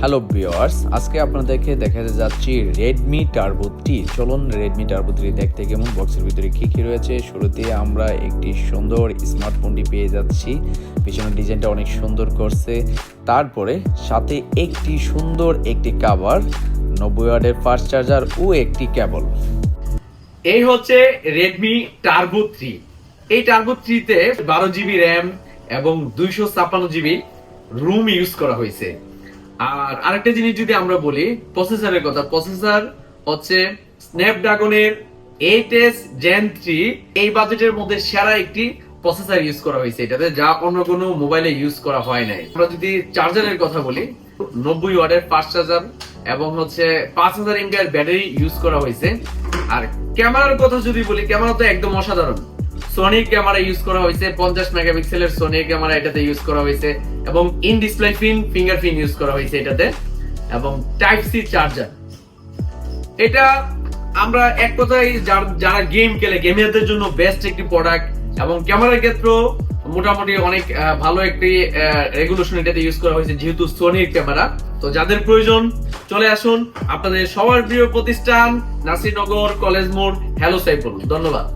Hello viewers, আজকে আপনাদেরকে দেখাতে যাচ্ছি রেডমি টার্বো 3। চলুন রেডমি টার্বো 3 দেখতে কেমন, বক্সের ভিতরে কি কি রয়েছে। শুরুতে আমরা একটি সুন্দর স্মার্টফোনটি পেয়ে যাচ্ছি, পিছনের ডিজাইনটা অনেক সুন্দর করছে। তারপরে সাথে একটি সুন্দর একটি কভার, 90 ওয়াটের ফাস্ট চার্জার ও একটি কেবল। এই হচ্ছে রেডমি টার্বো 3। এই টার্বো 3 তে 12 জিবি র্যাম এবং 256 জিবি রুম ইউজ করা হয়েছে। আর আরেকটা জিনিস যদি আমরা বলি প্রসেসরের কথা, প্রসেসর হচ্ছে স্ন্যাপড্রাগনের 8s Gen 3। এই বাজেটের মধ্যে সেরা একটি প্রসেসর ইউজ করা হয়েছে এটাতে, যা অন্য কোনো মোবাইলে ইউজ করা হয় নাই। আমরা যদি চার্জারের কথা বলি, 90 ওয়াটের ফাস্ট চার্জার এবং হচ্ছে 5000 mAh ব্যাটারি ইউজ করা হয়েছে। আর ক্যামেরার কথা যদি বলি, ক্যামেরা তো একদম অসাধারণ। সোনি ক্যামেরা ইউজ করা হয়েছে, 50 মেগাপিক্সেলের সোনি ক্যামেরা এটাতে ইউজ করা হয়েছে এবং ইন ডিসপ্লে ফিঙ্গারপ্রিন্ট ইউজ করা হয়েছে এটাতে, এবং টাইপ সি চার্জার। এটা আমরা এক কথায় যারা গেম খেলে গেমারদের জন্য বেস্ট একটি প্রোডাক্ট, এবং ক্যামেরার ক্ষেত্রেও মোটামুটি অনেক ভালো একটি রেগুলেশন এটাতে ইউজ করা হয়েছে, যেহেতু সোনির ক্যামেরা। তো যাদের প্রয়োজন চলে আসুন, আপনাদের সবার প্রিয় প্রতিষ্ঠান নাসিরনগর কলেজ মোড়। হ্যালো সাইফুল, ধন্যবাদ।